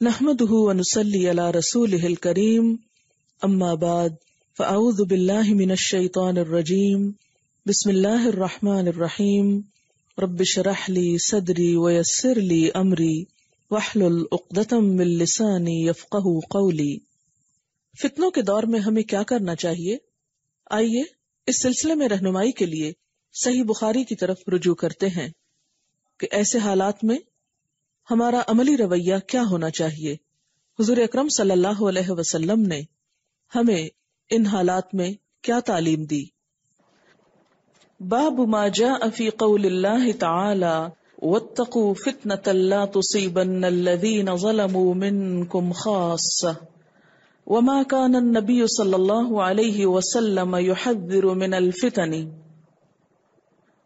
نحمده ونصلي على رسوله الكريم اما بعد فاعوذ بالله من الشيطان الرجيم بسم الله الرحمن الرحيم رب اشرح لي صدري ويسر لي امري واحلل عقدة من لساني يفقهوا قولي۔ فتنوں کے دور میں ہمیں کیا کرنا چاہیے؟ آئیے اس سلسلے میں رہنمائی کے لیے صحیح بخاری کی طرف رجوع کرتے ہیں کہ ایسے حالات میں ہمارا عملی رویہ کیا ہونا چاہیے۔ حضور اکرم صلی اللہ علیہ وسلم نے ہمیں ان حالات میں کیا تعلیم دی؟ باب ما جاء فی قول اللہ تعالی واتقوا فتنة لا تصیبن الذین ظلموا منکم خاصہ وما كان النبی صلی اللہ علیہ وسلم یحذر من الفتن۔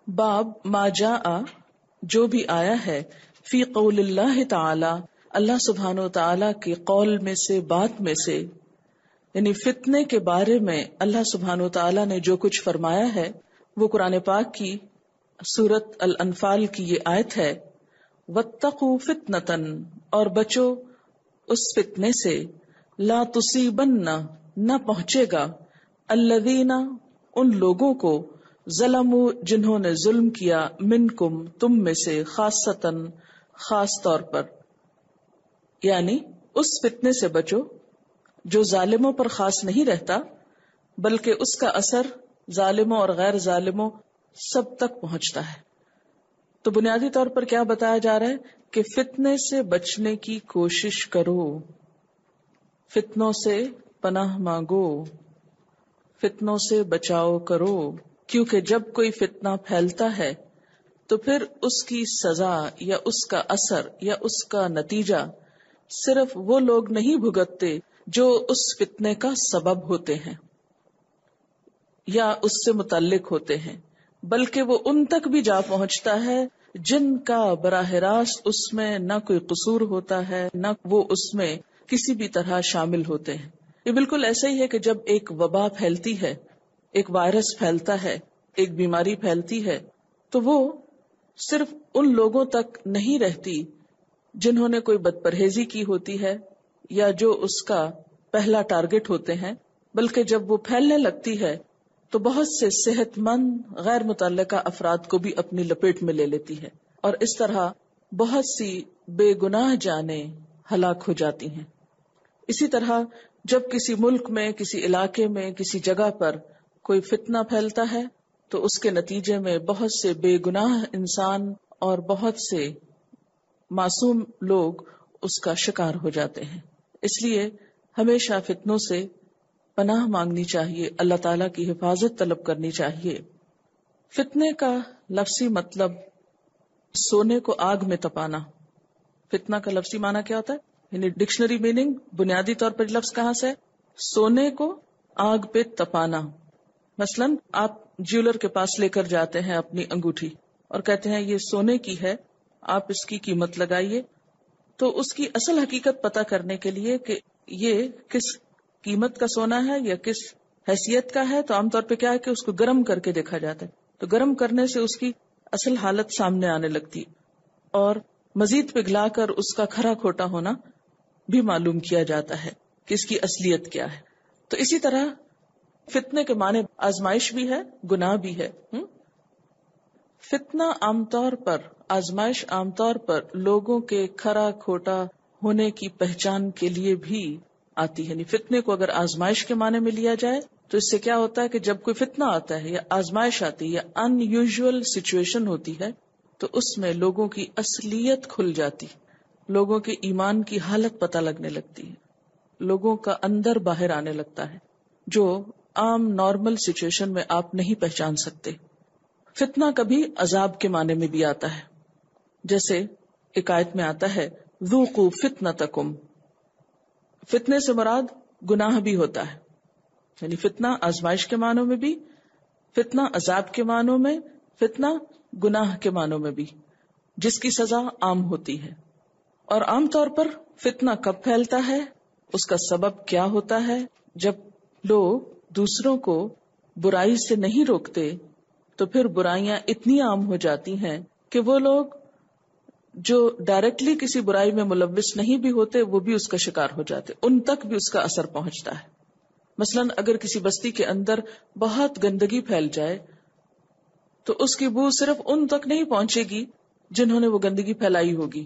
باب ما جاء جو بھی آیا ہے فی قول اللہ تعالی اللہ سبحانہ و تعالی کے قول میں سے بات میں سے، یعنی فتنے کے بارے میں اللہ سبحانہ و تعالی نے جو کچھ فرمایا ہے وہ قرآن پاک کی سورۃ الانفال کی یہ آیت ہے، واتقوا فتنةً اور بچو اس فتنے سے، لا تصیبن نہ پہنچے گا، الذین ان لوگوں کو، ظلموا جنہوں نے ظلم کیا، منکم تم میں سے، خاصتاً خاص طور پر، یعنی اس فتنے سے بچو جو ظالموں پر خاص نہیں رہتا بلکہ اس کا اثر ظالموں اور غیر ظالموں سب تک پہنچتا ہے۔ تو بنیادی طور پر کیا بتایا جا رہا ہے کہ فتنے سے بچنے کی کوشش کرو، فتنوں سے پناہ مانگو، فتنوں سے بچاؤ کرو، کیونکہ جب کوئی فتنہ پھیلتا ہے تو پھر اس کی سزا یا اس کا اثر یا اس کا نتیجہ صرف وہ لوگ نہیں بھگتتے جو اس فتنے کا سبب ہوتے ہیں یا اس سے متعلق ہوتے ہیں، بلکہ وہ ان تک بھی جا پہنچتا ہے جن کا براہ راست اس میں نہ کوئی قصور ہوتا ہے، نہ وہ اس میں کسی بھی طرح شامل ہوتے ہیں۔ یہ بالکل ایسا ہی ہے کہ جب ایک وبا پھیلتی ہے، ایک وائرس پھیلتا ہے، ایک بیماری پھیلتی ہے، تو وہ صرف ان لوگوں تک نہیں رہتی جنہوں نے کوئی بد پرہیزی کی ہوتی ہے یا جو اس کا پہلا ٹارگٹ ہوتے ہیں، بلکہ جب وہ پھیلنے لگتی ہے تو بہت سے صحت مند غیر متعلقہ افراد کو بھی اپنی لپیٹ میں لے لیتی ہے، اور اس طرح بہت سی بے گناہ جانیں ہلاک ہو جاتی ہیں۔ اسی طرح جب کسی ملک میں، کسی علاقے میں، کسی جگہ پر کوئی فتنہ پھیلتا ہے تو اس کے نتیجے میں بہت سے بے گناہ انسان اور بہت سے معصوم لوگ اس کا شکار ہو جاتے ہیں۔ اس لیے ہمیشہ فتنوں سے پناہ مانگنی چاہیے، اللہ تعالیٰ کی حفاظت طلب کرنی چاہیے۔ فتنے کا لفظی مطلب سونے کو آگ میں تپانا۔ فتنہ کا لفظی معنی کیا ہوتا ہے؟ یعنی ڈکشنری میننگ بنیادی طور پر لفظ کہاں سے ہے؟ سونے کو آگ پہ تپانا۔ مثلا آپ جیولر کے پاس لے کر جاتے ہیں اپنی انگوٹھی اور کہتے ہیں یہ سونے کی ہے، آپ اس کی قیمت لگائیے، تو اس کی اصل حقیقت پتہ کرنے کے لیے کہ یہ کس قیمت کا سونا ہے یا کس حیثیت کا ہے، تو عام طور پہ کیا ہے کہ اس کو گرم کر کے دیکھا جاتا ہے، تو گرم کرنے سے اس کی اصل حالت سامنے آنے لگتی اور مزید پگھلا کر اس کا کھرا کھوٹا ہونا بھی معلوم کیا جاتا ہے کہ اس کی اصلیت کیا ہے۔ تو اسی طرح فتنے کے معنی آزمائش بھی ہے، گناہ بھی ہے۔ فتنہ عام طور پر، آزمائش عام طور پر لوگوں کے کھرا کھوٹا ہونے کی پہچان کے لیے بھی آتی ہے۔ یعنی فتنے کو اگر آزمائش کے معنی میں لیا جائے تو اس سے کیا ہوتا ہے کہ جب کوئی فتنہ آتا ہے یا آزمائش آتی ہے یا ان یوزول سچویشن ہوتی ہے تو اس میں لوگوں کی اصلیت کھل جاتی، لوگوں کے ایمان کی حالت پتہ لگنے لگتی ہے، لوگوں کا اندر باہر آنے لگتا ہے جو عام نارمل سچویشن میں آپ نہیں پہچان سکتے۔ فتنہ کبھی عذاب کے معنی میں بھی آتا ہے، جیسے ایک آیت میں آتا ہے ذوقوا فتنتکم۔ فتنے سے مراد گناہ بھی ہوتا ہے، یعنی فتنہ آزمائش کے معنوں میں بھی، فتنہ عذاب کے معنوں میں، فتنہ گناہ کے معنوں میں بھی، جس کی سزا عام ہوتی ہے۔ اور عام طور پر فتنہ کب پھیلتا ہے، اس کا سبب کیا ہوتا ہے؟ جب لوگ دوسروں کو برائی سے نہیں روکتے تو پھر برائیاں اتنی عام ہو جاتی ہیں کہ وہ لوگ جو ڈائریکٹلی کسی برائی میں ملوث نہیں بھی ہوتے وہ بھی اس کا شکار ہو جاتے، ان تک بھی اس کا اثر پہنچتا ہے. مثلاً اگر کسی بستی کے اندر بہت گندگی پھیل جائے تو اس کی بو صرف ان تک نہیں پہنچے گی جنہوں نے وہ گندگی پھیلائی ہوگی،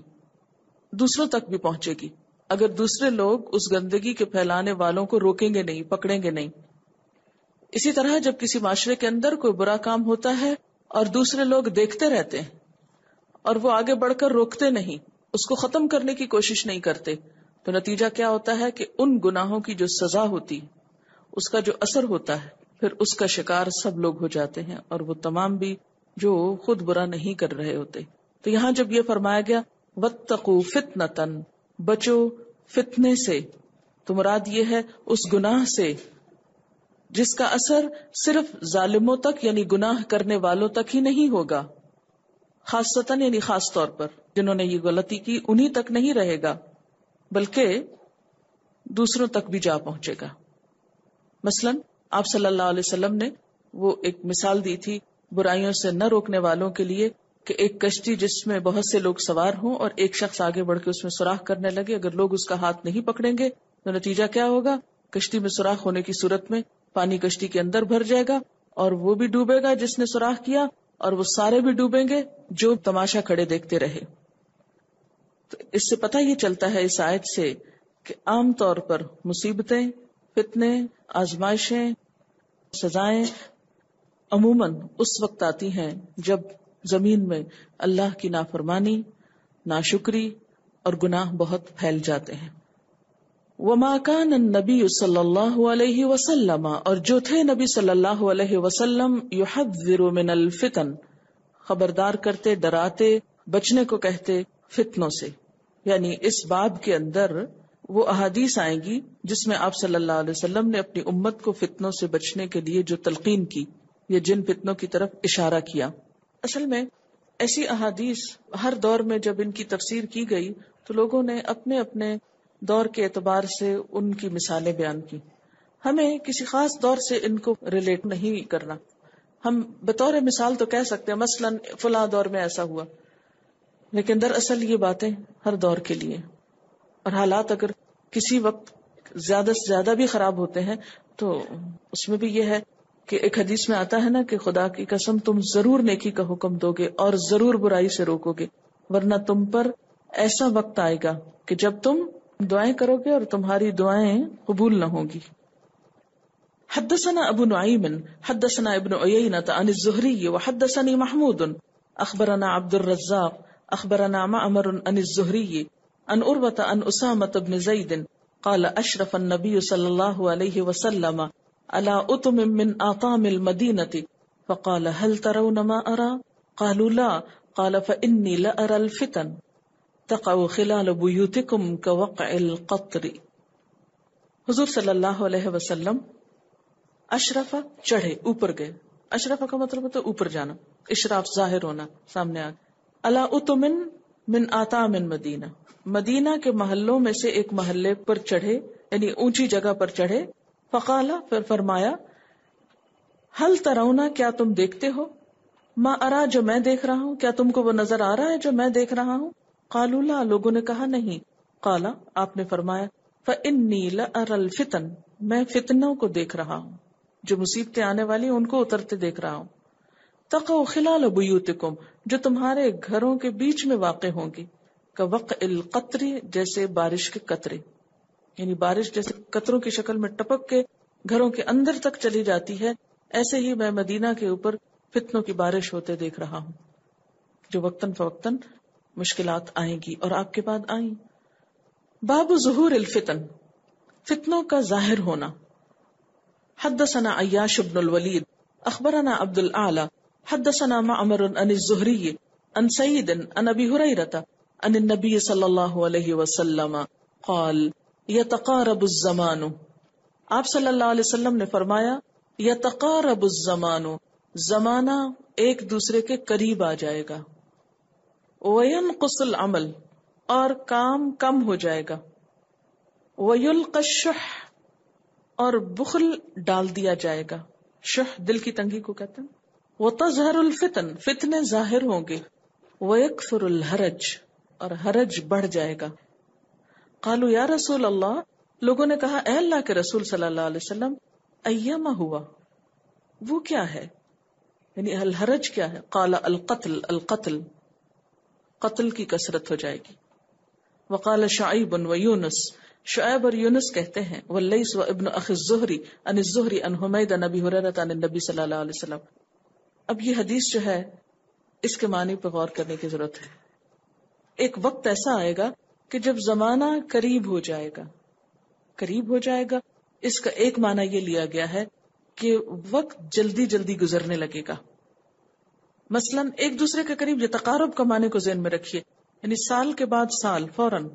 دوسروں تک بھی پہنچے گی اگر دوسرے لوگ اس گندگی کے پھیلانے والوں کو روکیں گے نہیں، پکڑیں گے نہیں. اسی طرح جب کسی معاشرے کے اندر کوئی برا کام ہوتا ہے اور دوسرے لوگ دیکھتے رہتے ہیں اور وہ آگے بڑھ کر روکتے نہیں، اس کو ختم کرنے کی کوشش نہیں کرتے، تو نتیجہ کیا ہوتا ہے کہ ان گناہوں کی جو سزا ہوتی، اس کا جو اثر ہوتا ہے، پھر اس کا شکار سب لوگ ہو جاتے ہیں، اور وہ تمام بھی جو خود برا نہیں کر رہے ہوتے. تو یہاں جب یہ فرمایا گیا وَاتَّقُوا فِتْنَةً، بچو فتنے سے، تو مراد یہ ہے اس گناہ سے جس کا اثر صرف ظالموں تک یعنی گناہ کرنے والوں تک ہی نہیں ہوگا، خاصتاً یعنی خاص طور پر جنہوں نے یہ غلطی کی انہی تک نہیں رہے گا بلکہ دوسروں تک بھی جا پہنچے گا. مثلا آپ صلی اللہ علیہ وسلم نے وہ ایک مثال دی تھی برائیوں سے نہ روکنے والوں کے لیے کہ ایک کشتی جس میں بہت سے لوگ سوار ہوں اور ایک شخص آگے بڑھ کے اس میں سوراخ کرنے لگے، اگر لوگ اس کا ہاتھ نہیں پکڑیں گے تو نتیجہ کیا ہوگا؟ کشتی میں سوراخ ہونے کی صورت میں پانی کشتی کے اندر بھر جائے گا اور وہ بھی ڈوبے گا جس نے سوراخ کیا، اور وہ سارے بھی ڈوبیں گے جو تماشا کھڑے دیکھتے رہے. تو اس سے پتہ یہ چلتا ہے اس آیت سے کہ عام طور پر مصیبتیں، فتنے، آزمائشیں، سزائیں عموماً اس وقت آتی ہیں جب زمین میں اللہ کی نافرمانی، ناشکری اور گناہ بہت پھیل جاتے ہیں. وما كان النبی صلی اللہ علیہ وسلم، اور جو تھے نبی صلی اللہ علیہ وسلم، یحذر من الفتن، خبردار کرتے، ڈراتے، بچنے کو کہتے فتنوں سے. یعنی اس باب کے اندر وہ احادیث آئیں گی جس میں آپ صلی اللہ علیہ وسلم نے اپنی امت کو فتنوں سے بچنے کے لیے جو تلقین کی یا جن فتنوں کی طرف اشارہ کیا. اصل میں ایسی احادیث ہر دور میں جب ان کی تفسیر کی گئی تو لوگوں نے اپنے اپنے دور کے اعتبار سے ان کی مثالیں بیان کی. ہمیں کسی خاص دور سے ان کو ریلیٹ نہیں کرنا. ہم بطور مثال تو کہہ سکتے ہیں مثلا فلاں دور میں ایسا ہوا، لیکن دراصل یہ باتیں ہر دور کے لیے، اور حالات اگر کسی وقت زیادہ سے زیادہ بھی خراب ہوتے ہیں تو اس میں بھی یہ ہے کہ ایک حدیث میں آتا ہے نا کہ خدا کی قسم تم ضرور نیکی کا حکم دو گے اور ضرور برائی سے روکو گے، ورنہ تم پر ایسا وقت آئے گا کہ جب تم دعائیں کرو گے اور تمہاری دعائیں قبول نہ ہوں گی. حدثنا ابو نعیم حدثنا ابن عیینۃ عن الزہری وحدثنی محمود اخبرنا عبد الرزاق اخبرنا معمر عن الزہری عن عروۃ عن اسامۃ بن زید قال اشرف النبی صلی اللہ علیہ وسلم على اتم من آطام المدینۃ فقال هل ترون ما ارى قالوا لا قال فإني لأرى الفتن تقع خلال بیوتکم كوقع القطر. حضور صلی اللہ علیہ وسلم اشرف چڑھے، اوپر گئے. اشرف کا مطلب ہوتا ہے اوپر جانا، اشراف ظاہر ہونا، سامنے آ. علی اتم من آطام مدینہ، مدینہ کے محلوں میں سے ایک محلے پر چڑھے، یعنی اونچی جگہ پر چڑھے. فقال، پھر فرمایا، هل ترون، کیا تم دیکھتے ہو، ما ارا، جو میں دیکھ رہا ہوں، کیا تم کو وہ نظر آ رہا ہے جو میں دیکھ رہا ہوں؟ قالوا لا، لوگوں نے کہا نہیں. قال، آپ نے فرمایا، فإنی لأرى الفتن، میں فتنوں کو دیکھ رہا ہوں، جو مصیبتیں آنے والی ہیں ان کو اترتے دیکھ رہا ہوں. تقع خلال بیوتکم، جو تمہارے گھروں کے بیچ میں واقع ہوں گی. كوقع القطر، جیسے بارش کے قطرے، یعنی بارش جیسے قطروں کی شکل میں ٹپک کے گھروں کے اندر تک چلی جاتی ہے، ایسے ہی میں مدینہ کے اوپر فتنوں کی بارش ہوتے دیکھ رہا ہوں جو وقتاً فوقتاً مشکلات آئیں گی، اور آپ کے بعد آئیں. باب ظہور الفتن، فتنوں کا ظاہر ہونا. حدثنا عیاش بن الولید اخبرنا عبد الاعلی حدثنا معمر عن الزہری عن سعید عن ابی ہریرہ عن النبی صلی اللہ علیہ وسلم قال یتقارب الزمان، آپ صلی اللہ علیہ وسلم نے فرمایا، یتقارب الزمان، زمانہ ایک دوسرے کے قریب آ جائے گا. وینقص العمل، اور کام کم ہو جائے گا. ویلقى الشح، اور بخل ڈال دیا جائے گا. شح دل کی تنگی کو کہتے ہیں. وتظہر الفتن، فتنے ظاہر ہوں گے. ویکثر الحرج، اور حرج بڑھ جائے گا. قالوا یا رسول اللہ، لوگوں نے کہا اے اللہ کے رسول صلی اللہ علیہ وسلم، ایما ہوا، وہ کیا ہے، یعنی الحرج کیا ہے؟ قال القتل، القتل، قتل کی کثرت ہو جائے گی. وقال شعیب و یونس، شعیب اور یونس کہتے ہیں، واللیث و ابن اخی الزہری عن الزہری عن حمید عن ابی ہریرہ عن النبی صلی اللہ علیہ وسلم. اب یہ حدیث جو ہے اس کے معنی پہ غور کرنے کی ضرورت ہے. ایک وقت ایسا آئے گا کہ جب زمانہ قریب ہو جائے گا. قریب ہو جائے گا اس کا ایک معنی یہ لیا گیا ہے کہ وقت جلدی جلدی گزرنے لگے گا. مثلا ایک دوسرے کے قریب، یہ تقارب کا معنی کو ذہن میں رکھیے، یعنی سال کے بعد سال، فوراً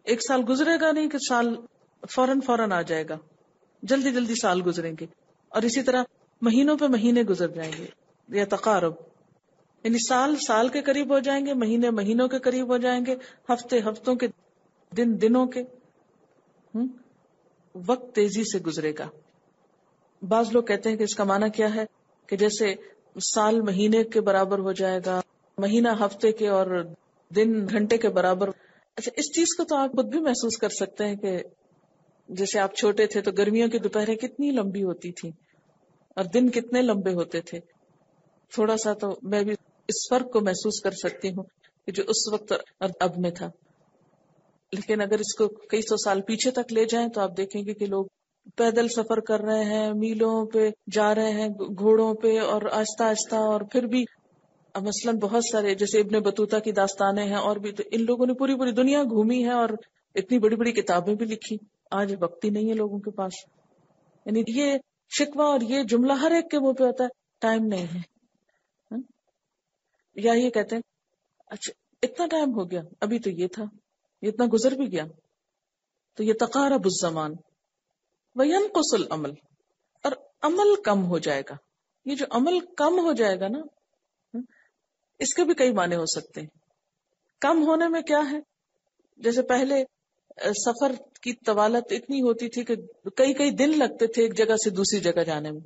ایک سال گزرے گا نہیں کہ سال فوراً آ جائے گا، جلدی جلدی سال گزریں گے. اور اسی طرح مہینوں پہ مہینے گزر جائیں گے. یہ تقارب یعنی سال سال کے قریب ہو جائیں گے، مہینے مہینوں کے قریب ہو جائیں گے، ہفتے ہفتوں کے، دن دنوں کے. وقت تیزی سے گزرے گا. بعض لوگ کہتے ہیں کہ اس کا معنی کیا ہے کہ جیسے سال مہینے کے برابر ہو جائے گا، مہینہ ہفتے کے، اور دن گھنٹے کے برابر. اچھا، اس چیز کو تو آپ خود بھی محسوس کر سکتے ہیں کہ جیسے آپ چھوٹے تھے تو گرمیوں کی دوپہریں کتنی لمبی ہوتی تھی اور دن کتنے لمبے ہوتے تھے. تھوڑا سا تو میں بھی اس فرق کو محسوس کر سکتی ہوں کہ جو اس وقت اور اب میں تھا. لیکن اگر اس کو کئی سو سال پیچھے تک لے جائیں تو آپ دیکھیں گے کہ لوگ پیدل سفر کر رہے ہیں، میلوں پہ جا رہے ہیں، گھوڑوں پہ، اور آہستہ آہستہ. اور پھر بھی مثلاً بہت سارے جیسے ابن بطوطہ کی داستانیں ہیں، اور بھی تو ان لوگوں نے پوری پوری دنیا گھومی ہے اور اتنی بڑی بڑی کتابیں بھی لکھی. آج وقت ہی نہیں ہے لوگوں کے پاس. یعنی یہ شکوہ اور یہ جملہ ہر ایک کے منہ پہ ہوتا ہے، ٹائم نہیں ہے. یا یہ کہتے ہیں اچھا اتنا ٹائم ہو گیا، ابھی تو یہ تھا، یہ اتنا گزر بھی گیا. تو یہ تقارب الزمان. وینقص العمل، اور عمل کم ہو جائے گا. یہ جو عمل کم ہو جائے گا نا، اس کے بھی کئی معنی ہو سکتے ہیں. کم ہونے میں کیا ہے، جیسے پہلے سفر کی طوالت اتنی ہوتی تھی کہ کئی کئی دن لگتے تھے ایک جگہ سے دوسری جگہ جانے میں.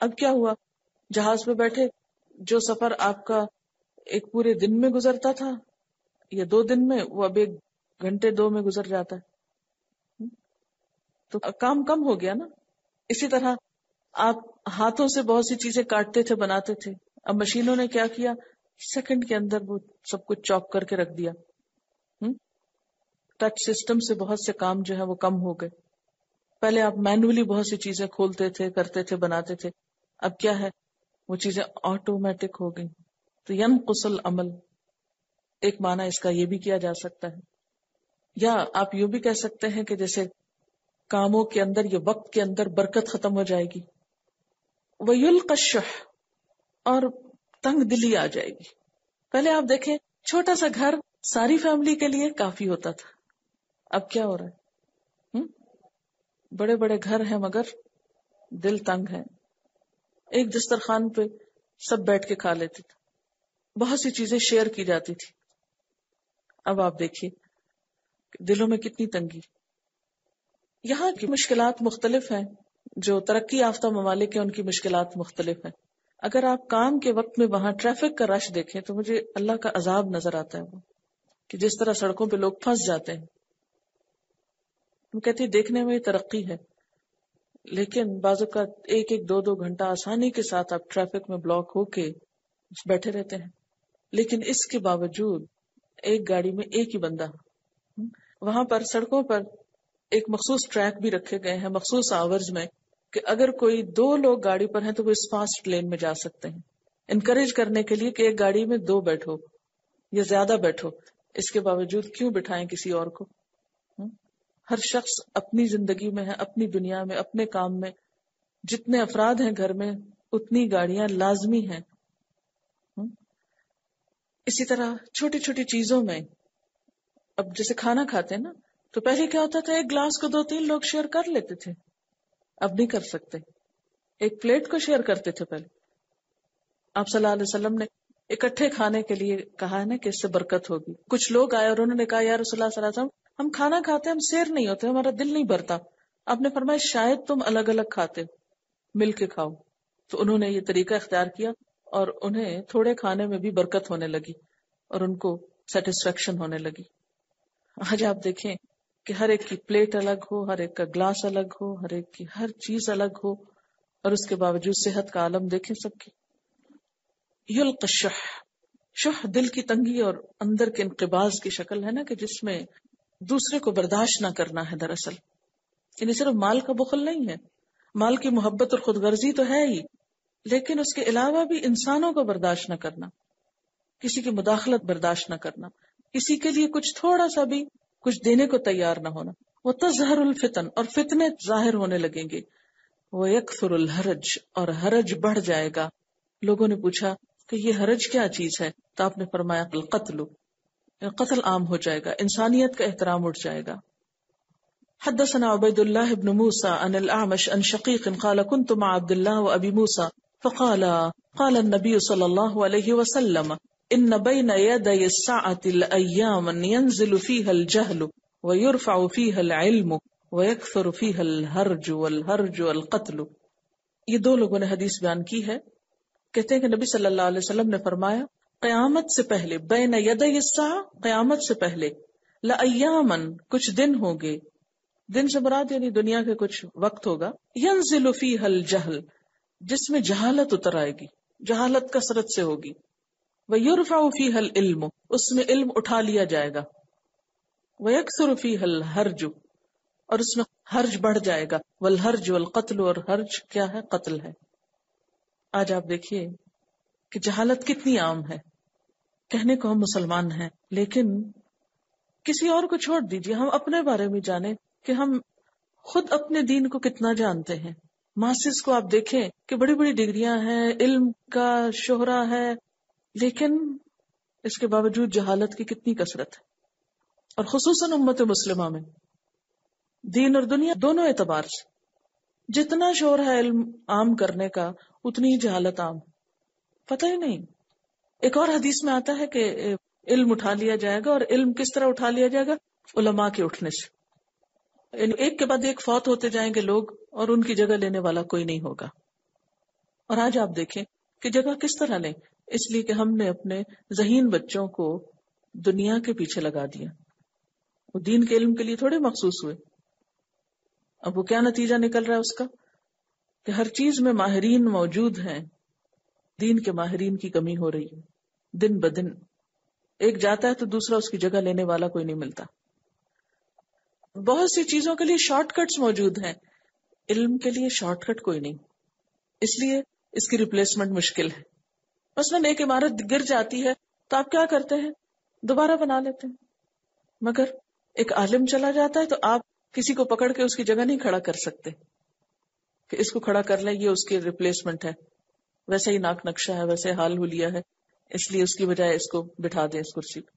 اب کیا ہوا، جہاز پہ بیٹھے جو سفر آپ کا ایک پورے دن میں گزرتا تھا یا 2 دن میں، وہ اب 1 گھنٹے 2 میں گزر جاتا ہے. تو کام کم ہو گیا نا. اسی طرح آپ ہاتھوں سے بہت سی چیزیں کاٹتے تھے، بناتے تھے. اب مشینوں نے کیا کیا، سیکنڈ کے اندر وہ سب کچھ چاپ کر کے رکھ دیا. ٹچ سسٹم سے بہت سے کام جو ہے وہ کم ہو گئے. پہلے آپ مینولی بہت سی چیزیں کھولتے تھے، کرتے تھے، بناتے تھے. اب کیا ہے، وہ چیزیں آٹومیٹک ہو گئی. تو ینقص العمل، ایک معنی اس کا یہ بھی کیا جا سکتا ہے. یا آپ یوں بھی کہہ سکتے ہیں کہ جیسے کاموں کے اندر یا وقت کے اندر برکت ختم ہو جائے گی. وَيُلْقَ الشُّحُّ، اور تنگ دلی آ جائے گی. پہلے آپ دیکھیں چھوٹا سا گھر ساری فیملی کے لیے کافی ہوتا تھا. اب کیا ہو رہا ہے، بڑے بڑے گھر ہیں مگر دل تنگ ہے. ایک دسترخوان پہ سب بیٹھ کے کھا لیتے تھے، بہت سی چیزیں شیئر کی جاتی تھی. اب آپ دیکھیے دلوں میں کتنی تنگی. یہاں کی مشکلات مختلف ہیں، جو ترقی یافتہ ممالک ہیں ان کی مشکلات مختلف ہیں. اگر آپ کام کے وقت میں وہاں ٹریفک کا رش دیکھیں تو مجھے اللہ کا عذاب نظر آتا ہے، وہ کہ جس طرح سڑکوں پہ لوگ پھنس جاتے ہیں. وہ کہتی دیکھنے میں ترقی ہے، لیکن بعض اوقات 1-2 گھنٹہ آسانی کے ساتھ آپ ٹریفک میں بلاک ہو کے بیٹھے رہتے ہیں. لیکن اس کے باوجود ایک گاڑی میں ایک ہی بندہ. وہاں پر سڑکوں پر ایک مخصوص ٹریک بھی رکھے گئے ہیں مخصوص آورز میں کہ اگر کوئی 2 لوگ گاڑی پر ہیں تو وہ اس فاسٹ لین میں جا سکتے ہیں، انکریج کرنے کے لیے کہ ایک گاڑی میں 2 بیٹھو یا زیادہ بیٹھو. اس کے باوجود کیوں بٹھائیں کسی اور کو. ہر شخص اپنی زندگی میں ہے، اپنی دنیا میں، اپنے کام میں. جتنے افراد ہیں گھر میں اتنی گاڑیاں لازمی ہیں. اسی طرح چھوٹی چھوٹی چیزوں میں، اب جیسے کھانا کھاتے ہیں نا تو پہلے کیا ہوتا تھا، ایک گلاس کو 2-3 لوگ شیئر کر لیتے تھے. اب نہیں کر سکتے. ایک پلیٹ کو شیئر کرتے تھے پہلے. آپ صلی اللہ علیہ وسلم نے اکٹھے کھانے کے لیے کہا ہے نا کہ اس سے برکت ہوگی. کچھ لوگ آئے اور انہوں نے کہا یا رسول اللہ صلی اللہ علیہ وسلم ہم کھانا کھاتے ہم سیر نہیں ہوتے، ہمارا دل نہیں بھرتا. آپ نے فرمایا شاید تم الگ الگ کھاتے ہو، مل کے کھاؤ. تو انہوں نے یہ طریقہ اختیار کیا اور انہیں تھوڑے کھانے میں بھی برکت ہونے لگی اور ان کو سیٹسفیکشن ہونے لگی. آج آپ دیکھیں کہ ہر ایک کی پلیٹ الگ ہو، ہر ایک کا گلاس الگ ہو، ہر ایک کی ہر چیز الگ ہو، اور اس کے باوجود صحت کا عالم دیکھیں سب کی. یلقی الشح، شح دل کی تنگی اور اندر کے انقباض کی شکل ہے نا، کہ جس میں دوسرے کو برداشت نہ کرنا ہے. دراصل یعنی صرف مال کا بخل نہیں ہے، مال کی محبت اور خود غرضی تو ہے ہی، لیکن اس کے علاوہ بھی انسانوں کو برداشت نہ کرنا، کسی کی مداخلت برداشت نہ کرنا، کسی کے لیے کچھ تھوڑا سا بھی کچھ دینے کو تیار نہ ہونا. وتظہر الفتن، اور فتنے ظاہر ہونے لگیں گے. ویکثر الحرج، اور حرج بڑھ جائے گا. لوگوں نے پوچھا کہ یہ حرج کیا چیز ہے؟ تو آپ نے فرمایا القتل، قتل عام ہو جائے گا، انسانیت کا احترام اٹھ جائے گا. حدثنا عبید اللہ بن موسى عن الاعمش عن شقیق قال كنت مع عبد الله وابي موسى فقال قال النبي صلى الله عليه وسلم ان بين يدي الساعة الاياما ينزل فيها الجهل ويرفع فيها العلم ويكثر فيها الهرج والهرج والقتل. یہ دو لوگوں نے حدیث بیان کی ہے، کہتے ہیں کہ نبی صلی اللہ علیہ وسلم نے فرمایا قیامت سے پہلے، بین یدی الساعة، قیامت سے پہلے، لایاما، کچھ دن ہوں گے، دن سے مراد یعنی دنیا کے کچھ وقت ہوگا، ینزل فیہ الجہل، جس میں جہالت اتر آئے گی، جہالت کثرت سے ہوگی. ویرفع فیہ العلم، اس میں علم اٹھا لیا جائے گا. ویکثر فیہ الحرج، اور اس میں حرج بڑھ جائے گا. والحرج والقتل، اور حرج کیا ہے؟ قتل ہے. آج آپ دیکھیے کہ جہالت کتنی عام ہے. کہنے کو ہم مسلمان ہیں، لیکن کسی اور کو چھوڑ دیجیے، ہم اپنے بارے میں جانیں کہ ہم خود اپنے دین کو کتنا جانتے ہیں. ماسٹرز کو آپ دیکھیں کہ بڑی بڑی ڈگریاں ہیں، علم کا شہرا ہے، لیکن اس کے باوجود جہالت کی کتنی کثرت ہے. اور خصوصاً امت مسلمہ میں دین اور دنیا دونوں اعتبار سے جتنا شور ہے علم عام کرنے کا، اتنی ہی جہالت عام، پتہ ہی نہیں. ایک اور حدیث میں آتا ہے کہ علم اٹھا لیا جائے گا، اور علم کس طرح اٹھا لیا جائے گا؟ علماء کے اٹھنے سے. یعنی ایک کے بعد ایک فوت ہوتے جائیں گے لوگ، اور ان کی جگہ لینے والا کوئی نہیں ہوگا. اور آج آپ دیکھیں کہ جگہ کس طرح لیں، اس لیے کہ ہم نے اپنے ذہین بچوں کو دنیا کے پیچھے لگا دیا. وہ دین کے علم کے لیے تھوڑے مخصوص ہوئے. اب وہ کیا نتیجہ نکل رہا ہے اس کا؟ کہ ہر چیز میں ماہرین موجود ہیں، دین کے ماہرین کی کمی ہو رہی ہے. دن بدن ایک جاتا ہے تو دوسرا اس کی جگہ لینے والا کوئی نہیں ملتا. بہت سی چیزوں کے لیے شارٹ کٹس موجود ہیں، علم کے لیے شارٹ کٹ کوئی نہیں، اس لیے اس کی ریپلیسمنٹ مشکل ہے. مثلاً ایک عمارت گر جاتی ہے تو آپ کیا کرتے ہیں؟ دوبارہ بنا لیتے ہیں. مگر ایک عالم چلا جاتا ہے تو آپ کسی کو پکڑ کے اس کی جگہ نہیں کھڑا کر سکتے کہ اس کو کھڑا کر لیں، یہ اس کی ریپلیسمنٹ ہے. ویسے ہی ناک نقشہ ہے، ویسے حال حلیہ ہے، اس لیے اس کی بجائے اس کو بٹھا دیں اس کرسی پہ.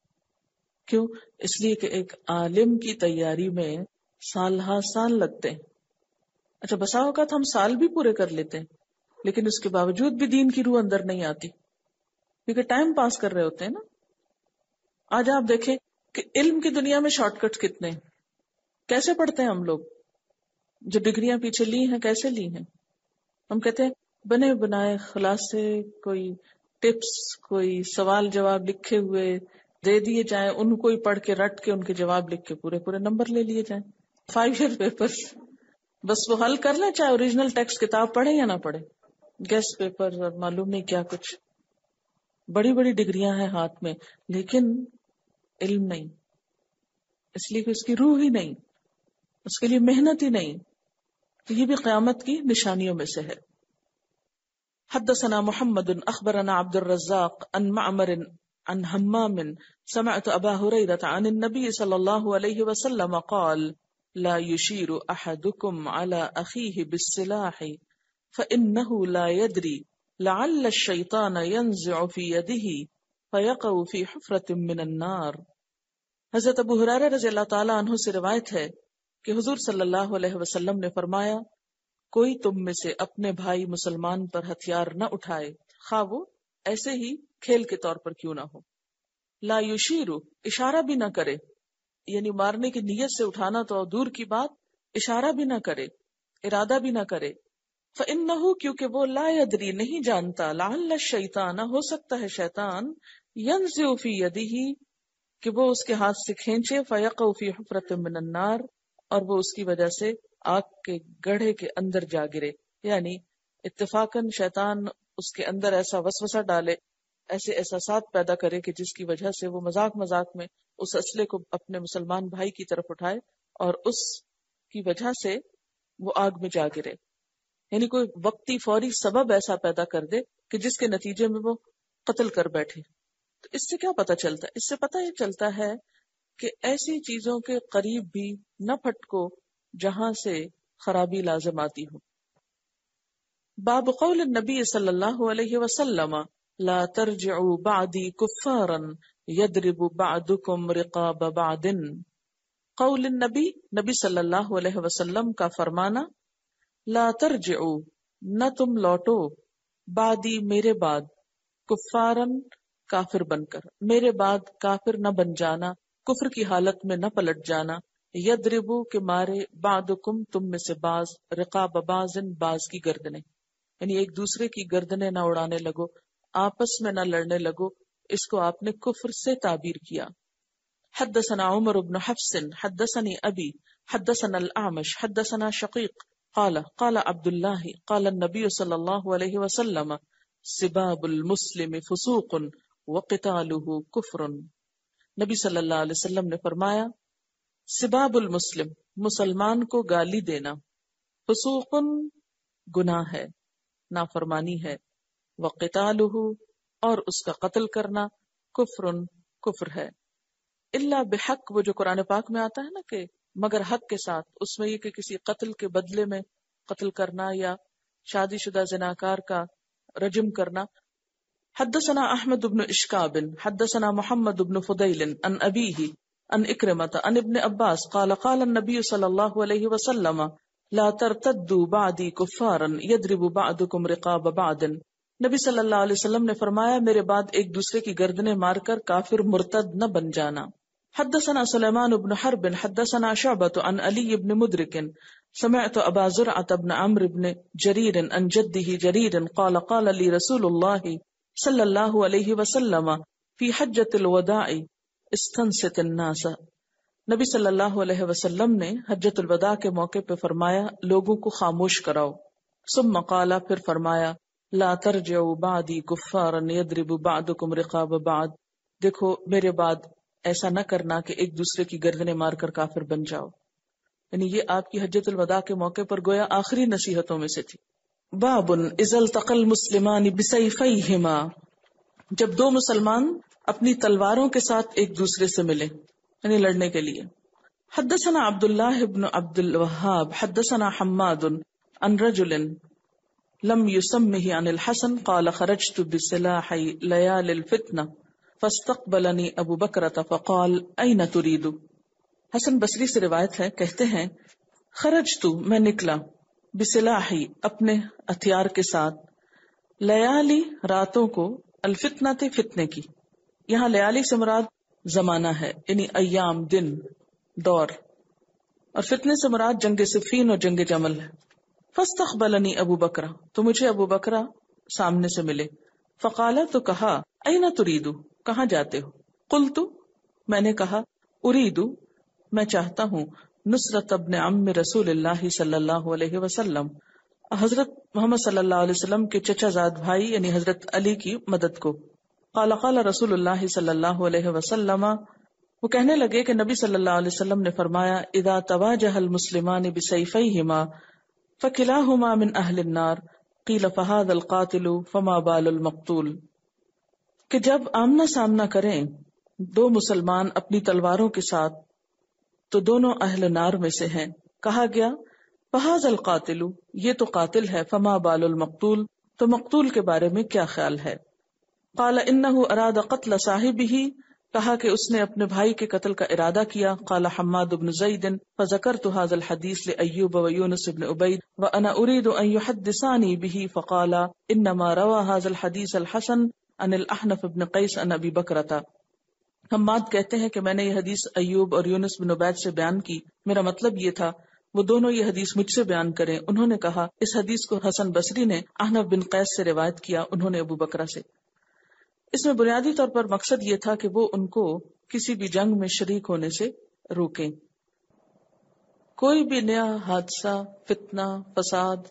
کیوں؟ اس لیے کہ ایک عالم کی تیاری میں سال ہا سال لگتے ہیں. اچھا بسا اوقات ہم سال بھی پورے کر لیتے ہیں، لیکن اس کے باوجود بھی دین کی روح اندر نہیں آتی، کیونکہ ٹائم پاس کر رہے ہوتے ہیں نا. آج آپ دیکھیں کہ علم کی دنیا میں شارٹ کٹ کتنے ہیں. کیسے پڑھتے ہیں ہم لوگ؟ جو ڈگریاں پیچھے لی ہیں کیسے لی ہیں؟ ہم کہتے ہیں بنے بنائے خلاصے، کوئی ٹپس، کوئی سوال جواب لکھے ہوئے دے دیے جائیں، ان کو ہی پڑھ کے رٹ کے ان کے جواب لکھ کے پورے پورے نمبر لے لیے جائیں. 5 ایئر پیپرز بس وہ حل کر لیں، چاہے اوریجنل ٹیکسٹ کتاب پڑھیں یا نہ پڑھیں. گیسٹ پیپر اور معلوم نہیں کیا کچھ، بڑی بڑی ڈگریاں ہیں ہاتھ میں، لیکن علم نہیں. اس لیے کہ اس کی روح ہی نہیں، اس کے لیے محنت ہی نہیں. تو یہ بھی قیامت کی نشانیوں میں سے ہے. حدثنا محمد اخبرنا عبد الرزاق عن معمر عن حمام سمعت ابا هريرة عن النبي صلى الله عليه وسلم قال لا يشير احدكم على اخيه بالسلاح فانه لا يدري لعل الشيطان ينزع في يده فيقع في حفرة من النار. حضرت ابو ہریرہ رضی اللہ تعالی عنہ سے روایت ہے کہ حضور صلی اللہ علیہ وسلم نے فرمایا کوئی تم میں سے اپنے بھائی مسلمان پر ہتھیار نہ اٹھائے، خواہ وہ ایسے ہی کھیل کے طور پر کیوں نہ ہو. لا یشیرو، اشارہ بھی نہ کرے، یعنی مارنے کی نیت سے اٹھانا تو دور کی بات، اشارہ بھی نہ کرے، ارادہ بھی نہ کرے. فإنہ، کیونکہ وہ لا یدری، نہیں جانتا، لعل الشیطان، ہو سکتا ہے شیطان، ینزع فی یدہ، کہ وہ اس کے ہاتھ سے کھینچے فیقع فی حفرۃ من النار، اور وہ اس کی وجہ سے آگ کے گڑھے کے اندر جا گرے. یعنی اتفاقاً شیطان اس کے اندر ایسا وسوسہ ڈالے، ایسے احساسات پیدا کرے کہ جس کی وجہ سے وہ مذاق مذاق میں اس اسلحے کو اپنے مسلمان بھائی کی طرف اٹھائے اور اس کی وجہ سے وہ آگ میں جا گرے. یعنی کوئی وقتی فوری سبب ایسا پیدا کر دے کہ جس کے نتیجے میں وہ قتل کر بیٹھے. تو اس سے کیا پتہ چلتا ہے؟ اس سے پتہ یہ چلتا ہے کہ ایسی چیزوں کے قریب بھی نہ پھٹکو جہاں سے خرابی لازم آتی ہو. باب قول النبی صلی اللہ علیہ وسلم لا ترجعوا بعدی کفارا یضرب بعضکم رقاب بعض. قول النبی، نبی صلی اللہ علیہ وسلم کا فرمانا، لا ترجعوا نہ تم لوٹو، بعدی میرے بعد، کفارن کافر بن کر، میرے بعد کافر نہ بن جانا، کفر کی حالت میں نہ پلٹ جانا، یضربو کے مارے، بعضکم تم میں سے بعض، رقاب بعض بعض کی گردنیں، یعنی ایک دوسرے کی گردنیں نہ اڑانے لگو، آپس میں نہ لڑنے لگو. اس کو آپ نے کفر سے تعبیر کیا. حدثنا عمر بن حفص حدثني ابي حدثنا الاعمش حدثنا شقيق قال قال عبد الله قال النبي صلى الله عليه وسلم سباب المسلم فسوق وقتاله كفر. نبی صلی اللہ علیہ وسلم نے فرمایا، سباب المسلم، مسلمان کو گالی دینا، فسوق گناہ ہے، نافرمانی ہے، وقتالہ اور اس کا قتل کرنا، کفر کفر ہے. الا بحق، وہ جو قرآن پاک میں آتا ہے نا کہ مگر حق کے ساتھ، اس میں یہ کہ کسی قتل کے بدلے میں قتل کرنا یا شادی شدہ زناکار کا رجم کرنا. حدثنا احمد بن اشکاب حدثنا محمد بن فضیل عن ابیہ عن اکرمۃ عن ابن عباس قال قال النبی صلی اللہ علیہ وسلم لا ترتدوا بعدی کفارا یضرب بعضکم رقاب بعض. نبی صلی اللہ علیہ وسلم نے فرمایا، میرے بعد ایک دوسرے کی گردنیں مار کر کافر مرتد نہ بن جانا. حدثنا سلیمان بن حرب حدثنا شعبۃ عن علی بن مدرک سمعت ابا زرعۃ بن عمرو بن جریر عن جدہ جریر قال قال لی رسول اللہ صلی اللہ علیہ وسلم فی حجۃ الوداع استنصت الناس. نبی صلی اللہ علیہ وسلم نے حجۃ الوداع کے موقع پہ فرمایا، لوگوں کو خاموش کراؤ. ثم قال، پھر فرمایا، لا ترجعوا بعدی کفارا یضرب بعضکم رقاب بعض. دیکھو میرے بعد ایسا نہ کرنا کہ ایک دوسرے کی گردنیں مار کر کافر بن جاؤ. یعنی یہ آپ کی حجۃ الوداع کے موقع پر گویا آخری نصیحتوں میں سے تھی. باب اذا التقى المسلمان بسیفیہما، جب دو مسلمان اپنی تلواروں کے ساتھ ایک دوسرے سے ملے، یعنی لڑنے کے لیے. حدثنا عبد اللہ بن عبد الوهاب حدثنا حماد عن رجل لم يسمه عن الحسن قال خرجت بسلاح ليالي الفتنة فاستقبلني ابو بکرۃ فقال اين تريد. حسن بصری سے روایت ہے، کہتے ہیں خرجت، میں نکلا، بسلاحی، اپنے ہتھیار کے ساتھ، لیالی، راتوں کو، الفتنہ، فتنے کی. یہاں لیالی سے مراد زمانہ ہے، یعنی ایام، دن، دور، اور فتنے سے مراد جنگ صفین اور جنگ جمل ہے. فاستقبلنی ابو بکرہ، تو مجھے ابو بکرہ سامنے سے ملے. فقال، تو کہا، اینا تریدو، کہاں جاتے ہو؟ قلت، میں نے کہا، اریدو، میں چاہتا ہوں، نصرت ابن عم رسول اللہ صلی اللہ علیہ وسلم، حضرت محمد صلی اللہ علیہ وسلم کے چچا زاد بھائی یعنی حضرت علی کی مدد کو. قال قال رسول اللہ صلی اللہ علیہ وسلم، وہ کہنے لگے کہ نبی صلی اللہ علیہ وسلم نے فرمایا، اذا تواجہ المسلمان بسیفیہما فکلاہما من اہل النار قیل فہذا القاتل فما بال المقتول. کہ جب آمنا سامنا کریں دو مسلمان اپنی تلواروں کے ساتھ تو دونوں اہل نار میں سے ہیں. کہا گیا فہذا القاتل، یہ تو قاتل ہے، فما بال المقتول، تو مقتول کے بارے میں کیا خیال ہے. قال انہ اراد قتل صاحبہ، کہا کہ اس نے اپنے بھائی کے قتل کا ارادہ کیا. قال حماد بن زید فذکرت هذا الحدیث لایوب ویونس بن عبید وانا اريد ان يحدثاني به فقال انما روى هذا الحديث الحسن عن الاحنف بن قیس عن ابی بکرۃ. حماد کہتے ہیں کہ میں نے یہ حدیث ایوب اور یونس بن عبید سے بیان کی، میرا مطلب یہ تھا وہ دونوں یہ حدیث مجھ سے بیان کریں. انہوں نے کہا اس حدیث کو حسن بصری نے احنف بن قیس سے روایت کیا، انہوں نے ابو بکرہ سے. اس میں بنیادی طور پر مقصد یہ تھا کہ وہ ان کو کسی بھی جنگ میں شریک ہونے سے روکیں. کوئی بھی نیا حادثہ، فتنہ، فساد،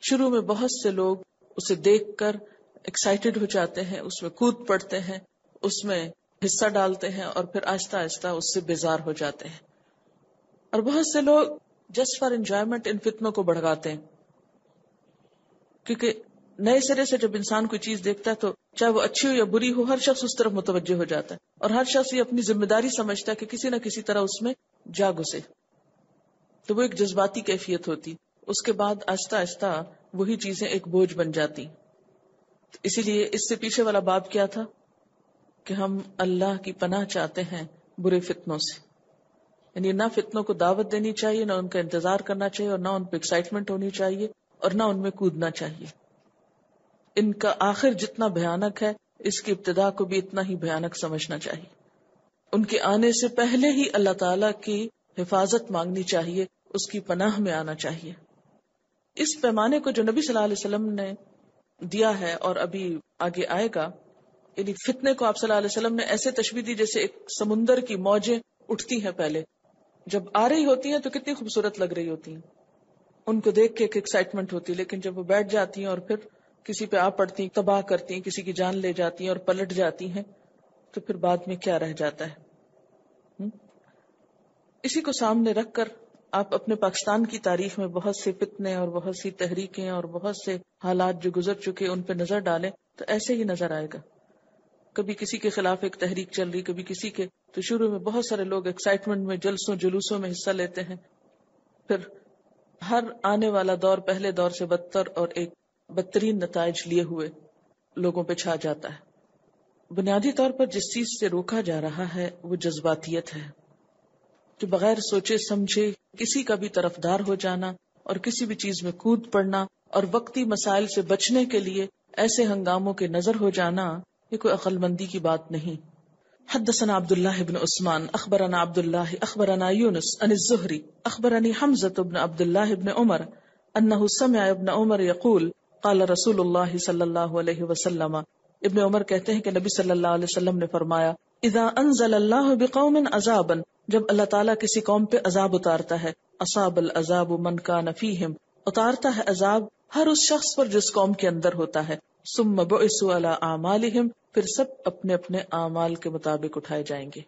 شروع میں بہت سے لوگ اسے دیکھ کر ایکسائٹیڈ ہو جاتے ہیں، اس میں کود پڑتے ہیں، اس میں حصہ ڈالتے ہیں، اور پھر آہستہ آہستہ اس سے بیزار ہو جاتے ہیں. اور بہت سے لوگ جسٹ فار انجوائمنٹ ان فتنوں کو بڑھاتے ہیں، کیونکہ نئے سرے سے جب انسان کوئی چیز دیکھتا ہے تو چاہے وہ اچھی ہو یا بری ہو، ہر شخص اس طرف متوجہ ہو جاتا ہے، اور ہر شخص یہ اپنی ذمہ داری سمجھتا ہے کہ کسی نہ کسی طرح اس میں جا گھسے. تو وہ ایک جذباتی کیفیت ہوتی، اس کے بعد آہستہ آہستہ وہی چیزیں ایک بوجھ بن جاتی. اسی لیے اس سے پیچھے والا باب کیا تھا کہ ہم اللہ کی پناہ چاہتے ہیں برے فتنوں سے. یعنی نہ فتنوں کو دعوت دینی چاہیے، نہ ان کا انتظار کرنا چاہیے، اور نہ ان پہ ایکسائٹمنٹ ہونی چاہیے، اور نہ ان میں کودنا چاہیے. ان کا آخر جتنا بھیانک ہے، اس کی ابتدا کو بھی اتنا ہی بھیانک سمجھنا چاہیے. ان کے آنے سے پہلے ہی اللہ تعالیٰ کی حفاظت مانگنی چاہیے، اس کی پناہ میں آنا چاہیے. اس پیمانے کو جو نبی صلی اللہ علیہ وسلم نے دیا ہے اور ابھی آگے آئے گا، یعنی فتنے کو آپ صلی اللہ علیہ وسلم نے ایسے تشبیہ دی جیسے ایک سمندر کی موجیں اٹھتی ہیں. پہلے جب آ رہی ہوتی ہیں تو کتنی خوبصورت لگ رہی ہوتی ہیں، ان کو دیکھ کے ایک ایکسائٹمنٹ ہوتی ہے، لیکن جب وہ بیٹھ جاتی ہیں اور پھر کسی پہ آ پڑتی ہیں، تباہ کرتی ہیں، کسی کی جان لے جاتی ہیں اور پلٹ جاتی ہیں، تو پھر بعد میں کیا رہ جاتا ہے. اسی کو سامنے رکھ کر آپ اپنے پاکستان کی تاریخ میں بہت سے فتنے اور بہت سی تحریکیں اور بہت سے حالات جو گزر چکے ان پہ نظر ڈالیں تو ایسے ہی نظر آئے گا. کبھی کسی کے خلاف ایک تحریک چل رہی، کبھی کسی کے، تو شروع میں بہت سارے لوگ ایکسائٹمنٹ میں جلسوں جلوسوں میں حصہ لیتے ہیں، پھر ہر آنے والا دور پہلے دور سے بدتر اور ایک بدترین نتائج لیے ہوئے لوگوں پہ چھا جاتا ہے. بنیادی طور پر جس چیز سے روکا جا رہا ہے وہ جذباتیت ہے، کہ بغیر سوچے سمجھے کسی کا بھی طرفدار ہو جانا اور کسی بھی چیز میں کود پڑنا اور وقتی مسائل سے بچنے کے لیے ایسے ہنگاموں کے نظر ہو جانا، یہ کوئی عقل مندی کی بات نہیں. حدثنا عبداللہ بن عثمان اخبرنا عبداللہ اخبرنا یونس عن الزہری اخبرنی حمزة بن عبداللہ بن عمر انہ سمع ابن عمر یقول قال رسول اللہ صلی اللہ علیہ وسلم. ابن عمر کہتے ہیں کہ نبی صلی اللہ علیہ وسلم نے فرمایا، اذا انزل اللہ بقوم عذابا، جب اللہ تعالیٰ کسی قوم پہ عذاب اتارتا ہے، اصاب العذاب من کان فیہم، اتارتا ہے عذاب ہر اس شخص پر جس قوم کے اندر ہوتا ہے. ثم بعثوا علی اعمالہم، پھر سب اپنے اپنے اعمال کے مطابق اٹھائے جائیں گے.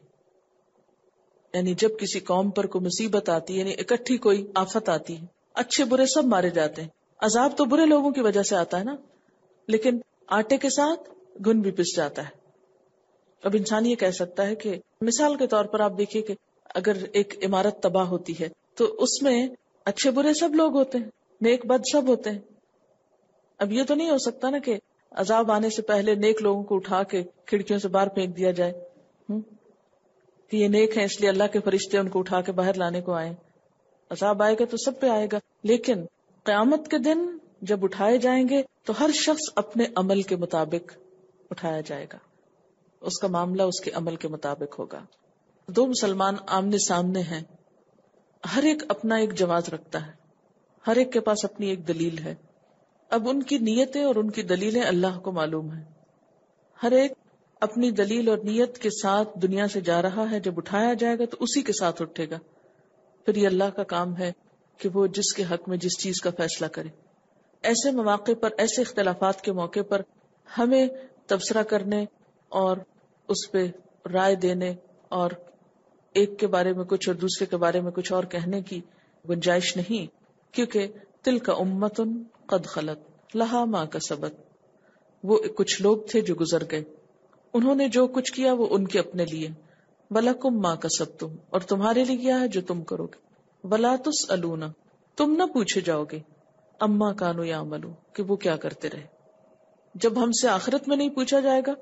یعنی جب کسی قوم پر کوئی مصیبت آتی ہے، یعنی اکٹھی کوئی آفت آتی ہے، اچھے برے سب مارے جاتے ہیں. عذاب تو برے لوگوں کی وجہ سے آتا ہے نا، لیکن آٹے کے ساتھ گھن بھی پس جاتا ہے. اب انسان یہ کہہ سکتا ہے کہ مثال کے طور پر آپ دیکھیے کہ اگر ایک عمارت تباہ ہوتی ہے تو اس میں اچھے برے سب لوگ ہوتے ہیں، نیک بد سب ہوتے ہیں. اب یہ تو نہیں ہو سکتا نا کہ عذاب آنے سے پہلے نیک لوگوں کو اٹھا کے کھڑکیوں سے باہر پھینک دیا جائے کہ یہ نیک ہیں اس لیے اللہ کے فرشتے ان کو اٹھا کے باہر لانے کو آئے. عذاب آئے گا تو سب پہ آئے گا، لیکن قیامت کے دن جب اٹھائے جائیں گے تو ہر شخص اپنے عمل کے مطابق اٹھایا جائے گا، اس کا معاملہ اس کے عمل کے مطابق ہوگا. دو مسلمان آمنے سامنے ہیں، ہر ایک اپنا ایک جواز رکھتا ہے، ہر ایک کے پاس اپنی ایک دلیل ہے. اب ان کی نیتیں اور ان کی دلیلیں اللہ کو معلوم ہیں. ہر ایک اپنی دلیل اور نیت کے ساتھ دنیا سے جا رہا ہے، جب اٹھایا جائے گا تو اسی کے ساتھ اٹھے گا. پھر یہ اللہ کا کام ہے کہ وہ جس کے حق میں جس چیز کا فیصلہ کرے. ایسے مواقع پر، ایسے اختلافات کے موقع پر ہمیں تبصرہ کرنے اور اس پہ رائے دینے اور ایک کے بارے میں کچھ اور دوسرے کے بارے میں کچھ اور کہنے کی گنجائش نہیں، کیونکہ تلک امت قد خلت لہا ما کسبت، وہ کچھ لوگ تھے جو گزر گئے، انہوں نے جو کچھ کیا وہ ان کے اپنے لیے. وَلَكُمْ مَا كَسَبْتُمْ، اور تمہارے لیے کیا ہے جو تم کرو گے. وَلَا تُسْأَلُونَ، تم نہ پوچھے جاؤ گے. اما کانوا یعملون، کہ وہ کیا کرتے رہے. جب ہم سے آخرت میں نہیں پوچھا جائے گا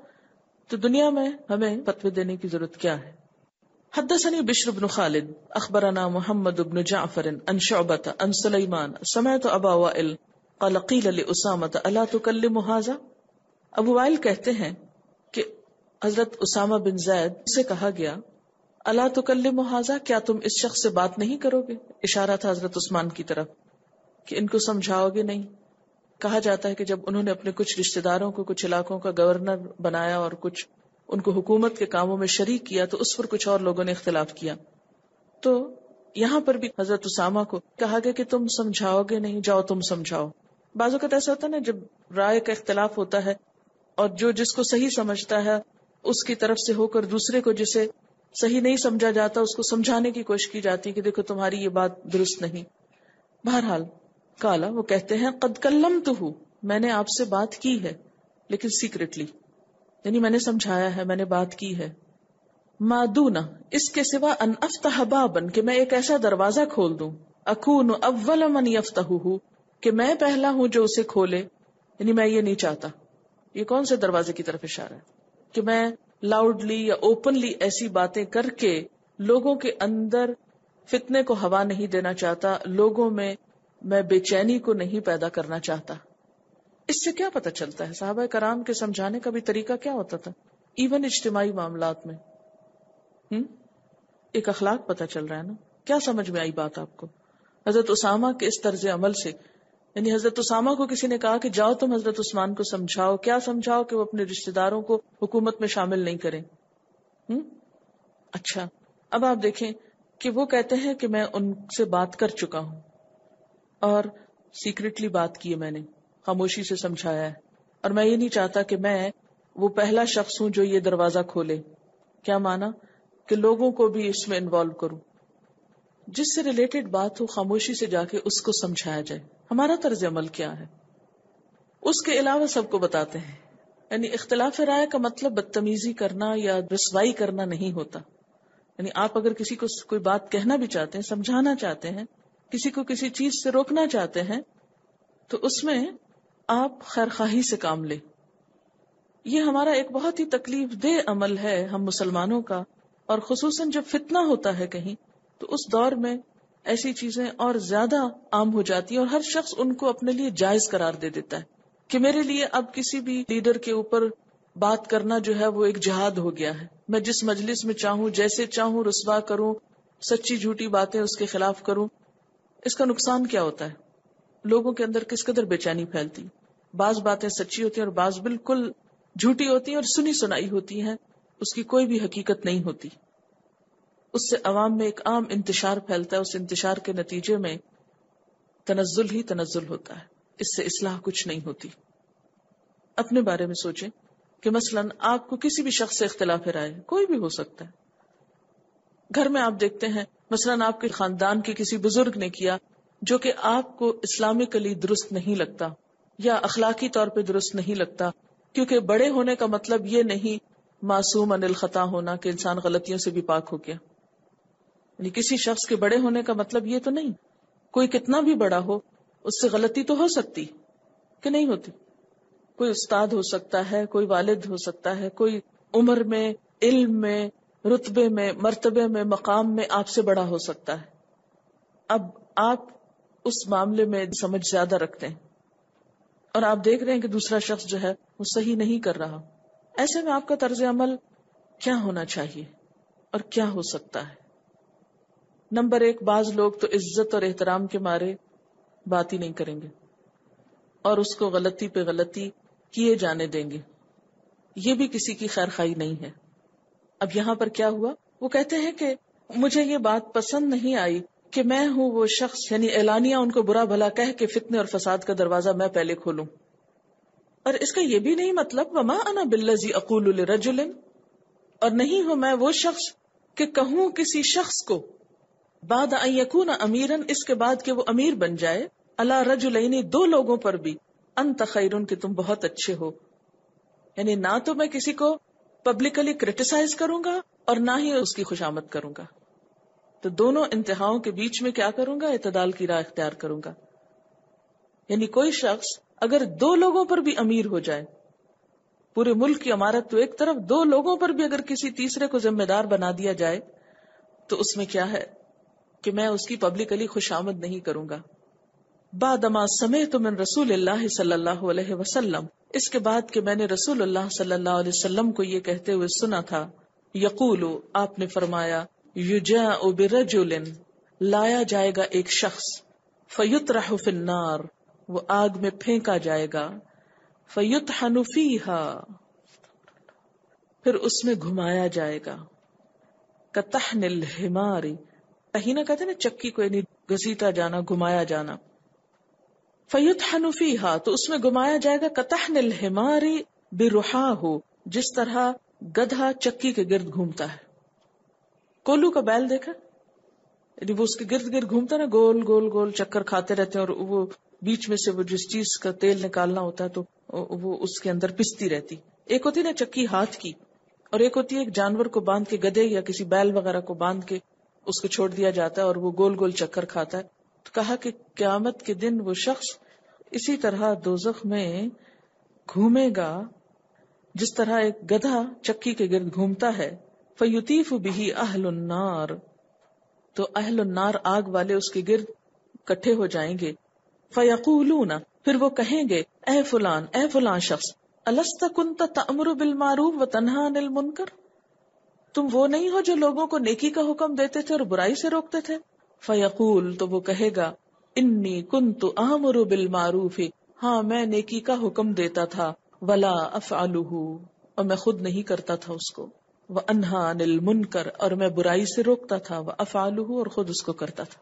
تو دنیا میں ہمیں فتوی دینے کی ضرورت کیا ہے. حدثني بشر بن خالد اخبرنا محمد بن جعفر عن شعبة عن سليمان سمعت ابا وائل قال قيل لأسامة الا تكلم هذا. ابو وائل کہتے ہیں کہ حضرت اسامہ بن زید سے کہا گیا الا تکلم هذا، کیا تم اس شخص سے بات نہیں کرو گے. اشارہ تھا حضرت عثمان کی طرف کہ ان کو سمجھاؤ گے نہیں. کہا جاتا ہے کہ جب انہوں نے اپنے کچھ رشتہ داروں کو کچھ علاقوں کا گورنر بنایا اور کچھ ان کو حکومت کے کاموں میں شریک کیا تو اس پر کچھ اور لوگوں نے اختلاف کیا. تو یہاں پر بھی حضرت اسامہ کو کہا گیا کہ تم سمجھاؤ گے نہیں، جاؤ تم سمجھاؤ. بعض اوقات ایسا ہوتا ہے نا جب رائے کا اختلاف ہوتا ہے اور جو جس کو صحیح سمجھتا ہے اس کی طرف سے ہو کر دوسرے کو جسے صحیح نہیں سمجھا جاتا اس کو سمجھانے کی کوشش کی جاتی ہے کہ دیکھو تمہاری یہ بات درست نہیں. بہرحال کالا وہ کہتے ہیں قد کلمتہ، میں نے آپ سے بات کی ہے لیکن سیکریٹلی، یعنی میں نے سمجھایا ہے، میں نے بات کی ہے. مادونا، اس کے سوا ان افتح بابا، کہ میں ایک ایسا دروازہ کھول دوں، اکون اول من یفتحہ، کہ میں پہلا ہوں جو اسے کھولے، یعنی میں یہ نہیں چاہتا. یہ کون سے دروازے کی طرف اشارہ ہے کہ میں لاؤڈلی یا اوپنلی ایسی باتیں کر کے لوگوں کے اندر فتنے کو ہوا نہیں دینا چاہتا، لوگوں میں بے چینی کو نہیں پیدا کرنا چاہتا. اس سے کیا پتہ چلتا ہے؟ صحابہ کرام کے سمجھانے کا بھی طریقہ کیا ہوتا تھا ایون اجتماعی معاملات میں. ایک اخلاق پتہ چل رہا ہے نا. کیا سمجھ میں آئی بات آپ کو حضرت اسامہ کے اس طرز عمل سے؟ یعنی حضرت اسامہ کو کسی نے کہا کہ جاؤ تم حضرت عثمان کو سمجھاؤ، کیا سمجھاؤ؟ کہ وہ اپنے رشتہ داروں کو حکومت میں شامل نہیں کریں. اچھا، اب آپ دیکھیں کہ وہ کہتے ہیں کہ میں ان سے بات کر چکا ہوں اور سیکریٹلی بات کی ہے، میں نے خاموشی سے سمجھایا ہے، اور میں یہ نہیں چاہتا کہ میں وہ پہلا شخص ہوں جو یہ دروازہ کھولے. کیا مانا؟ کہ لوگوں کو بھی اس میں انوالو کروں. جس سے ریلیٹڈ بات ہو خاموشی سے جا کے اس کو سمجھایا جائے. ہمارا طرز عمل کیا ہے اس کے علاوہ سب کو بتاتے ہیں. یعنی اختلاف رائے کا مطلب بدتمیزی کرنا یا رسوائی کرنا نہیں ہوتا. یعنی آپ اگر کسی کو کوئی بات کہنا بھی چاہتے ہیں، سمجھانا چاہتے ہیں، کسی کو کسی چیز سے روکنا چاہتے ہیں، تو اس میں آپ خیرخواہی سے کام لیں. یہ ہمارا ایک بہت ہی تکلیف دہ عمل ہے ہم مسلمانوں کا، اور خصوصاً جب فتنہ ہوتا ہے کہیں تو اس دور میں ایسی چیزیں اور زیادہ عام ہو جاتی ہیں اور ہر شخص ان کو اپنے لیے جائز قرار دے دیتا ہے کہ میرے لیے اب کسی بھی لیڈر کے اوپر بات کرنا جو ہے وہ ایک جہاد ہو گیا ہے. میں جس مجلس میں چاہوں جیسے چاہوں رسوا کروں، سچی جھوٹی باتیں اس کے خلاف کروں. اس کا نقصان کیا ہوتا ہے؟ لوگوں کے اندر کس قدر بے چینی پھیلتی. بعض باتیں سچی ہوتی ہیں اور بعض بالکل جھوٹی ہوتی ہیں اور سنی سنائی ہوتی ہیں، اس کی کوئی بھی حقیقت نہیں ہوتی. اس سے عوام میں ایک عام انتشار پھیلتا ہے، اس انتشار کے نتیجے میں تنزل ہی تنزل ہوتا ہے. اس سے اصلاح کچھ نہیں ہوتی. اپنے بارے میں سوچیں کہ مثلا آپ کو کسی بھی شخص سے اختلاف رائے، کوئی بھی ہو سکتا ہے، گھر میں آپ دیکھتے ہیں مثلا آپ کے خاندان کے کسی بزرگ نے کیا جو کہ آپ کو اسلامکلی درست نہیں لگتا یا اخلاقی طور پہ درست نہیں لگتا، کیونکہ بڑے ہونے کا مطلب یہ نہیں معصوم عن الخطا ہونا کہ انسان غلطیوں سے بھی پاک ہو گیا. یعنی کسی شخص کے بڑے ہونے کا مطلب یہ تو نہیں کوئی کتنا بھی بڑا ہو اس سے غلطی تو ہو سکتی کہ نہیں ہوتی. کوئی استاد ہو سکتا ہے، کوئی والد ہو سکتا ہے، کوئی عمر میں، علم میں، رتبے میں، مرتبے میں، مقام میں آپ سے بڑا ہو سکتا ہے. اب آپ اس معاملے میں سمجھ زیادہ رکھتے ہیں اور آپ دیکھ رہے ہیں کہ دوسرا شخص جو ہے وہ صحیح نہیں کر رہا. ایسے میں آپ کا طرز عمل کیا ہونا چاہیے اور کیا ہو سکتا ہے؟ نمبر 1، بعض لوگ تو عزت اور احترام کے مارے بات ہی نہیں کریں گے اور اس کو غلطی پہ غلطی کیے جانے دیں گے. یہ بھی کسی کی خیر خواہی نہیں ہے. اب یہاں پر کیا ہوا؟ وہ کہتے ہیں کہ مجھے یہ بات پسند نہیں آئی کہ میں ہوں وہ شخص، یعنی اعلانیہ ان کو برا بھلا کہہ کے فتنے اور فساد کا دروازہ میں پہلے کھولوں. اور اس کا یہ بھی نہیں مطلب وما انا بالذی اقول لرجل، اور نہیں ہوں میں وہ شخص کہ کہوں کسی شخص کو بعد ان یکون امیرن، اس کے بعد کہ وہ امیر بن جائے، علی رجلین، 2 لوگوں پر بھی، انت خیرن، کہ تم بہت اچھے ہو. یعنی نہ تو میں کسی کو پبلکلی کرٹیسائز کروں گا اور نہ ہی اس کی خوشامد کروں گا. تو دونوں انتہاؤں کے بیچ میں کیا کروں گا؟ اعتدال کی راہ اختیار کروں گا. یعنی کوئی شخص اگر 2 لوگوں پر بھی امیر ہو جائے، پورے ملک کی امارت تو ایک طرف، 2 لوگوں پر بھی اگر کسی تیسرے کو ذمہ دار بنا دیا جائے تو اس میں کیا ہے کہ میں اس کی پبلکلی خوشامد نہیں کروں گا. بعدما سمعت من رسول اللہ صلی اللہ علیہ وسلم، اس کے بعد کہ میں نے رسول اللہ صلی اللہ علیہ وسلم کو یہ کہتے ہوئے سنا تھا، یقول، آپ نے فرمایا، یجاء برجل، لایا جائے گا ایک شخص، فیطرح فی النار، وہ آگ میں پھینکا جائے گا. فَيُطْحَنُ فِيهَا، پھر اس میں گھمایا جائے گا. کَطَحْنِ الْحِمَارِ، طحینہ کہتے ہیں نا چکی کو، یعنی گھسیٹا جانا، گھمایا جانا. فَيُطْحَنُ فِيهَا، تو اس میں گھمایا جائے گا. کَطَحْنِ الْحِمَارِ بِرُحَاهُ، جس طرح گدھا چکی کے گرد گھومتا ہے. کولو کا بیل دیکھا، یعنی وہ اس کے گرد گرد گھومتا ہے نا، گول گول گول چکر کھاتے رہتے ہیں، اور وہ بیچ میں سے وہ جس چیز کا تیل نکالنا ہوتا ہے تو وہ اس کے اندر پستی رہتی. ایک ہوتی نا چکی ہاتھ کی، اور ایک ہوتی ہے ایک جانور کو باندھ کے، گدھے یا کسی بیل وغیرہ کو باندھ کے اس کو چھوڑ دیا جاتا ہے اور وہ گول گول چکر کھاتا ہے. تو کہا کہ قیامت کے دن وہ شخص اسی طرح دوزخ میں گھومے گا جس طرح ایک گدھا چکی کے گرد گھومتا ہے. فَيُطِيفُ بِهِ أَهْلُ النَّارِ، تو اہل النار آگ والے اس کے گرد کٹھے ہو جائیں گے. فَيَقُولُونَ، پھر وہ کہیں گے، اے فلان، اے فلان شخص، أَلَسْتَ كُنْتَ تَأْمُرُ بِالْمَعْرُوفِ وَتَنْهَىٰ عَنِ الْمُنْكَرِ، تم وہ نہیں ہو جو لوگوں کو نیکی کا حکم دیتے تھے اور برائی سے روکتے تھے. فَيَقُول، تو وہ کہے گا، إِنِّي كُنْتُ آمُرُ بِالْمَعْرُوفِ، ہاں میں نیکی کا حکم دیتا تھا. وَلَا أَفْعَلُهُ، اور میں خود نہیں کرتا تھا اس کو. وَأَنْهَىٰ عَنِ الْمُنْكَرِ، اور میں برائی سے روکتا تھا. وَأَفْعَلُهُ، اور خود اس کو کرتا تھا.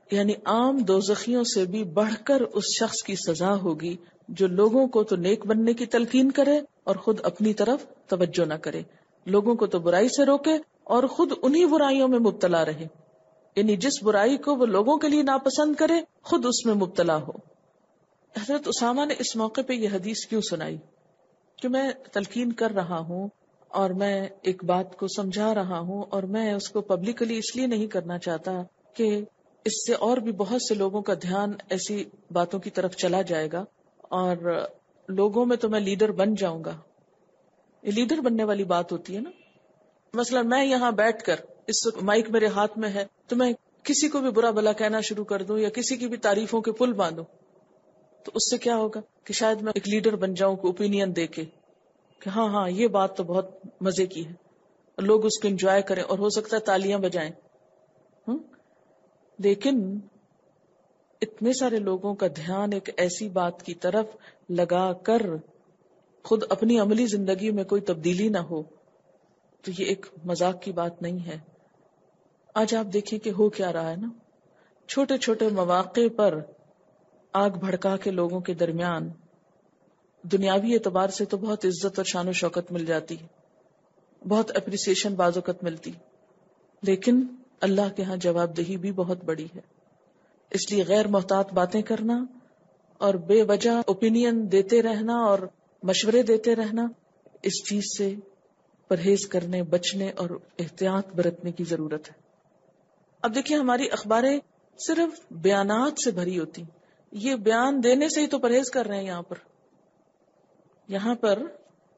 یعنی عام دوزخیوں سے بھی بڑھ کر اس شخص کی سزا ہوگی جو لوگوں کو تو نیک بننے کی تلقین کرے اور خود اپنی طرف توجہ نہ کرے، لوگوں کو تو برائی سے روکے اور خود انہی برائیوں میں مبتلا رہے. یعنی جس برائی کو وہ لوگوں کے لیے ناپسند کرے خود اس میں مبتلا ہو. حضرت اسامہ نے اس موقع پہ یہ حدیث کیوں سنائی؟ کہ میں تلقین کر رہا ہوں اور میں ایک بات کو سمجھا رہا ہوں، اور میں اس کو پبلکلی اس لیے نہیں کرنا چاہتا کہ اس سے اور بھی بہت سے لوگوں کا دھیان ایسی باتوں کی طرف چلا جائے گا اور لوگوں میں تو میں لیڈر بن جاؤں گا. یہ لیڈر بننے والی بات ہوتی ہے نا. مثلا میں یہاں بیٹھ کر اس مائک میرے ہاتھ میں ہے تو میں کسی کو بھی برا بلا کہنا شروع کر دوں یا کسی کی بھی تعریفوں کے پل باندھوں، تو اس سے کیا ہوگا کہ شاید میں ایک لیڈر بن جاؤں کو اوپینین دے کے کہ ہاں ہاں یہ بات تو بہت مزے کی ہے، اور لوگ اس کو انجوائے کریں اور ہو سکتا ہے تالیاں بجائیں. لیکن اتنے سارے لوگوں کا دھیان ایک ایسی بات کی طرف لگا کر خود اپنی عملی زندگی میں کوئی تبدیلی نہ ہو، تو یہ ایک مذاق کی بات نہیں ہے. آج آپ دیکھیں کہ ہو کیا رہا ہے نا، چھوٹے چھوٹے مواقع پر آگ بھڑکا کے لوگوں کے درمیان دنیاوی اعتبار سے تو بہت عزت اور شان و شوکت مل جاتی، بہت اپریسیشن بعض اوقات ملتی، لیکن اللہ کے ہاں جواب دہی بھی بہت بڑی ہے. اس لیے غیر محتاط باتیں کرنا اور بے وجہ اوپینین دیتے رہنا اور مشورے دیتے رہنا، اس چیز سے پرہیز کرنے، بچنے اور احتیاط برتنے کی ضرورت ہے. اب دیکھیں ہماری اخباریں صرف بیانات سے بھری ہوتی، یہ بیان دینے سے ہی تو پرہیز کر رہے ہیں. یہاں پر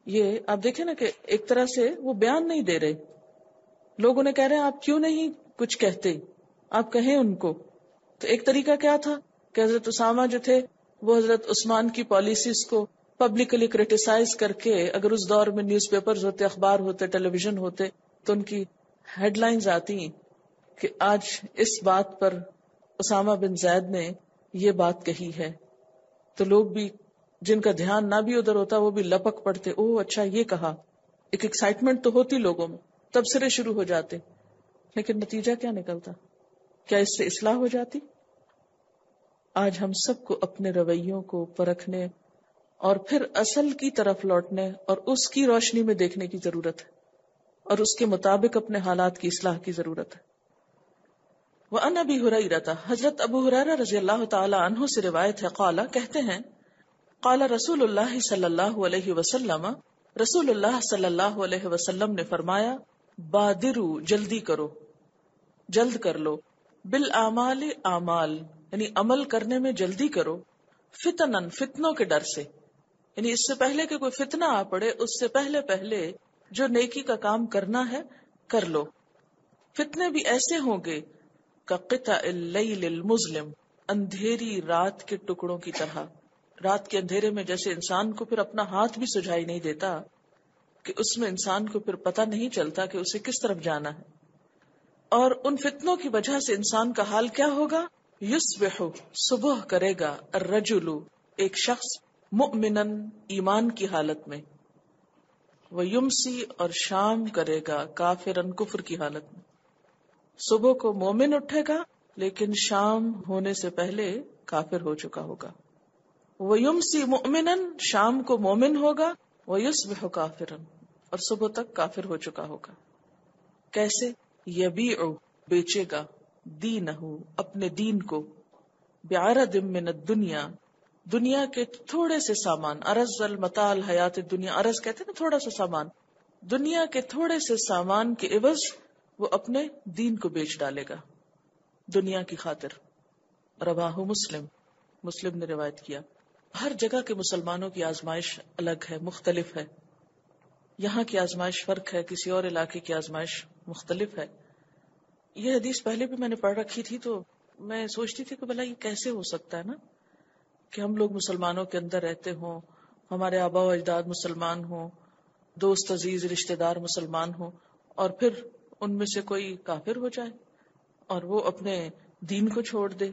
یہ آپ دیکھیں نا کہ ایک طرح سے وہ بیان نہیں دے رہے، لوگ انہیں کہہ رہے ہیں آپ کیوں نہیں کچھ کہتے، آپ کہیں ان کو. تو ایک طریقہ کیا تھا کہ حضرت اسامہ جو تھے وہ حضرت عثمان کی پالیسیز کو پبلکلی کرٹیسائز کر کے، اگر اس دور میں نیوز پیپرز ہوتے، اخبار ہوتے، ٹیلی ویژن ہوتے، تو ان کی ہیڈ لائنز آتی کہ آج اس بات پر اسامہ بن زید نے یہ بات کہی ہے. تو لوگ بھی جن کا دھیان نہ بھی ادھر ہوتا وہ بھی لپک پڑتے، اوہ اچھا یہ کہا. ایک ایکسائٹمنٹ تو ہوتی لوگوں میں، تبصرے شروع ہو جاتے، لیکن نتیجہ کیا نکلتا؟ کیا اس سے اصلاح ہو جاتی؟ آج ہم سب کو اپنے رویوں کو پرکھنے اور پھر اصل کی طرف لوٹنے اور اس کی روشنی میں دیکھنے کی ضرورت ہے، اور اس کے مطابق اپنے حالات کی اصلاح کی ضرورت ہے. وَأَنْ أَبِي هُرَيْرَةَ، حضرت ابو ہریرہ رضی اللہ تعالی عنہ سے روایت ہے، قال، کہتے ہیں، قال رسول اللہ صلی اللہ علیہ وسلم، رسول اللہ صلی اللہ علیہ وسلم نے فرمایا، بادرو، جلدی کرو، جلد کر لو، بالاعمال، اعمال یعنی عمل کرنے میں جلدی کرو، فتنن، فتنوں کے ڈر سے، یعنی اس سے پہلے کہ کوئی فتنہ آ پڑے اس سے پہلے جو نیکی کا کام کرنا ہے کر لو. فتنے بھی ایسے ہوں گے کقطع اللیل المظلم، اندھیری رات کے ٹکڑوں کی طرح. رات کے اندھیرے میں جیسے انسان کو پھر اپنا ہاتھ بھی سجائی نہیں دیتا، کہ اس میں انسان کو پھر پتہ نہیں چلتا کہ اسے کس طرف جانا ہے. اور ان فتنوں کی وجہ سے انسان کا حال کیا ہوگا؟ یصبح صبح کرے گا، الرجل ایک شخص، مؤمنن ایمان کی حالت میں، ویمسی اور شام کرے گا کافرن کفر کی حالت میں. صبح کو مومن اٹھے گا لیکن شام ہونے سے پہلے کافر ہو چکا ہوگا. ویمسی مؤمنن شام کو مومن ہوگا، ویصبح کافرن اور صبح تک کافر ہو چکا ہوگا. کیسے؟ یبیع بیچے گا، دینہ اپنے دین کو، بعرض من الدنیا دنیا کے تھوڑے سے سامان. عرض المتاع الحیات الدنیا، عرض کہتے ہیں نا تھوڑا سا سامان، دنیا کے تھوڑے سے سامان کے عوض وہ اپنے دین کو بیچ ڈالے گا دنیا کی خاطر. رواہ مسلم، مسلم نے روایت کیا. ہر جگہ کے مسلمانوں کی آزمائش الگ ہے، مختلف ہے. یہاں کی آزمائش فرق ہے، کسی اور علاقے کی آزمائش مختلف ہے. یہ حدیث پہلے بھی میں نے پڑھ رکھی تھی تو میں سوچتی تھی کہ بھلا یہ کیسے ہو سکتا ہے نا کہ ہم لوگ مسلمانوں کے اندر رہتے ہوں، ہمارے آبا و اجداد مسلمان ہوں، دوست عزیز رشتہ دار مسلمان ہوں، اور پھر ان میں سے کوئی کافر ہو جائے اور وہ اپنے دین کو چھوڑ دے.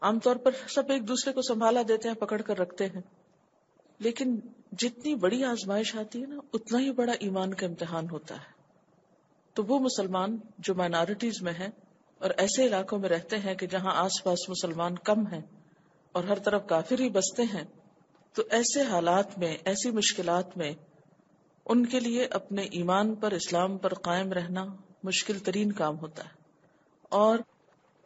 عام طور پر سب ایک دوسرے کو سنبھالا دیتے ہیں، پکڑ کر رکھتے ہیں، لیکن جتنی بڑی آزمائش آتی ہے نا اتنا ہی بڑا ایمان کا امتحان ہوتا ہے. تو وہ مسلمان جو مائنارٹیز میں ہیں اور ایسے علاقوں میں رہتے ہیں کہ جہاں آس پاس مسلمان کم ہیں اور ہر طرف کافر ہی بستے ہیں، تو ایسے حالات میں، ایسی مشکلات میں ان کے لیے اپنے ایمان پر، اسلام پر قائم رہنا مشکل ترین کام ہوتا ہے. اور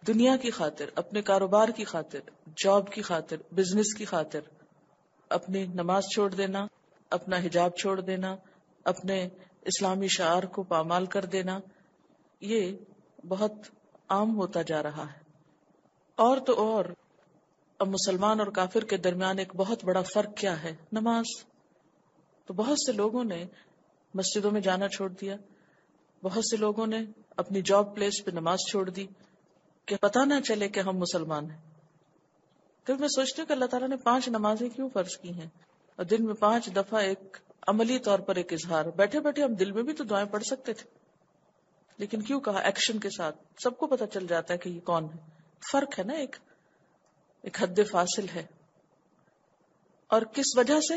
دنیا کی خاطر، اپنے کاروبار کی خاطر، جاب کی خاطر، بزنس کی خاطر اپنی نماز چھوڑ دینا، اپنا حجاب چھوڑ دینا، اپنے اسلامی شعار کو پامال کر دینا، یہ بہت عام ہوتا جا رہا ہے. اور تو اور اب مسلمان اور کافر کے درمیان ایک بہت بڑا فرق کیا ہے؟ نماز. تو بہت سے لوگوں نے مسجدوں میں جانا چھوڑ دیا، بہت سے لوگوں نے اپنی جاب پلیس پہ نماز چھوڑ دی کہ پتہ نہ چلے کہ ہم مسلمان ہیں. پھر میں سوچتی ہوں کہ اللہ تعالیٰ نے 5 نمازیں کیوں فرض کی ہیں اور دن میں 5 دفعہ ایک عملی طور پر ایک اظہار. بیٹھے بیٹھے ہم دل میں بھی تو دعائیں پڑھ سکتے تھے، لیکن کیوں کہا ایکشن کے ساتھ؟ سب کو پتہ چل جاتا ہے کہ یہ کون ہے. فرق ہے نا، ایک حد فاصل ہے. اور کس وجہ سے؟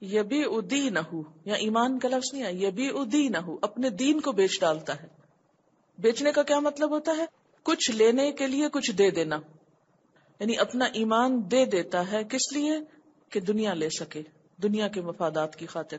یبیع دینہ، یا ایمان کا لفظ نہیں ہے، یبیع دینہ اپنے دین کو بیچ ڈالتا ہے. بیچنے کا کیا مطلب ہوتا ہے؟ کچھ لینے کے لیے کچھ دے دینا، یعنی اپنا ایمان دے دیتا ہے. کس لیے؟ کہ دنیا لے سکے، دنیا کے مفادات کی خاطر.